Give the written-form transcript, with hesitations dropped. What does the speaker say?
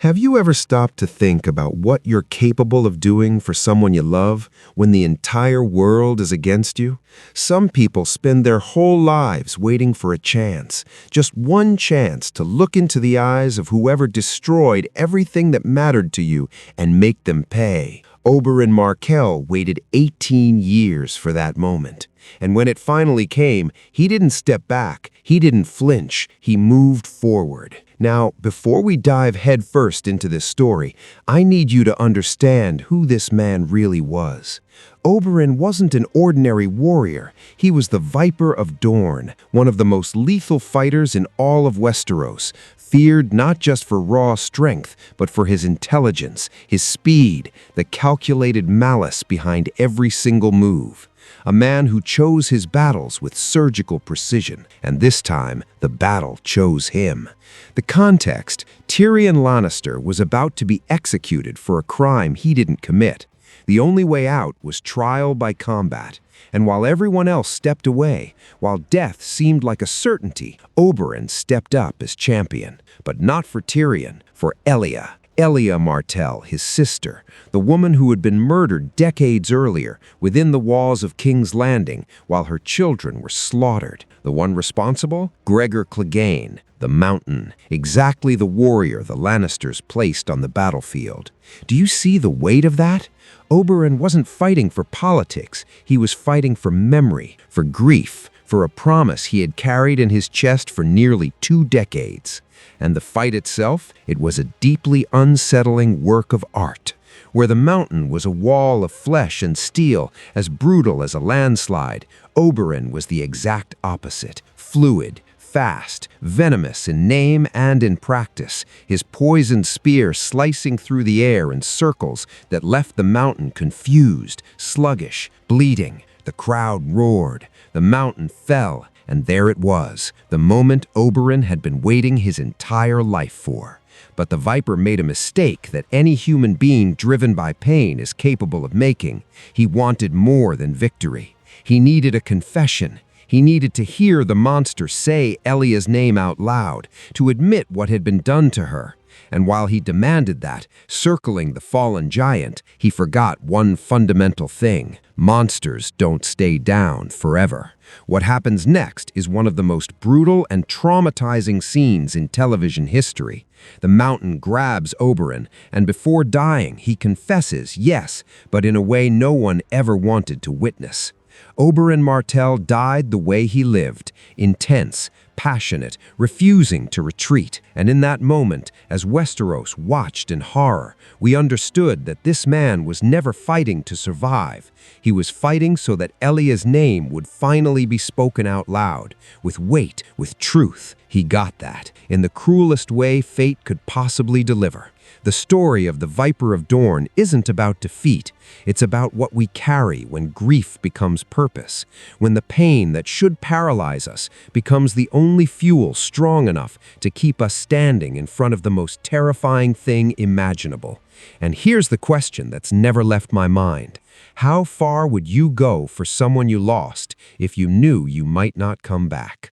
Have you ever stopped to think about what you're capable of doing for someone you love when the entire world is against you? Some people spend their whole lives waiting for a chance, just one chance to look into the eyes of whoever destroyed everything that mattered to you and make them pay. Oberyn Martell waited 18 years for that moment. And when it finally came, he didn't step back, he didn't flinch, he moved forward. Now, before we dive headfirst into this story, I need you to understand who this man really was. Oberyn wasn't an ordinary warrior. He was the Viper of Dorne, one of the most lethal fighters in all of Westeros, feared not just for raw strength, but for his intelligence, his speed, the calculated malice behind every single move. A man who chose his battles with surgical precision, and this time, the battle chose him. The context: Tyrion Lannister was about to be executed for a crime he didn't commit. The only way out was trial by combat. And while everyone else stepped away, while death seemed like a certainty, Oberyn stepped up as champion. But not for Tyrion, for Oberyn Martell, his sister, the woman who had been murdered decades earlier within the walls of King's Landing while her children were slaughtered. The one responsible? Gregor Clegane, the Mountain, exactly the warrior the Lannisters placed on the battlefield. Do you see the weight of that? Oberyn wasn't fighting for politics. He was fighting for memory, for grief, for a promise he had carried in his chest for nearly 2 decades. And the fight itself, it was a deeply unsettling work of art. Where the Mountain was a wall of flesh and steel, as brutal as a landslide, Oberyn was the exact opposite, fluid, fast, venomous in name and in practice, his poisoned spear slicing through the air in circles that left the Mountain confused, sluggish, bleeding. The crowd roared, the Mountain fell, and there it was, the moment Oberyn had been waiting his entire life for. But the Viper made a mistake that any human being driven by pain is capable of making. He wanted more than victory. He needed a confession. He needed to hear the monster say Elia's name out loud, to admit what had been done to her. And while he demanded that, circling the fallen giant, he forgot one fundamental thing: monsters don't stay down forever. What happens next is one of the most brutal and traumatizing scenes in television history. The Mountain grabs Oberyn, and before dying, he confesses, yes, but in a way no one ever wanted to witness. Oberyn Martell died the way he lived, intense, passionate, refusing to retreat. And in that moment, as Westeros watched in horror, we understood that this man was never fighting to survive. He was fighting so that Elia's name would finally be spoken out loud, with weight, with truth. He got that, in the cruelest way fate could possibly deliver. The story of the Viper of Dorne isn't about defeat. It's about what we carry when grief becomes purpose, when the pain that should paralyze us becomes the only fuel strong enough to keep us standing in front of the most terrifying thing imaginable. And here's the question that's never left my mind. How far would you go for someone you lost if you knew you might not come back?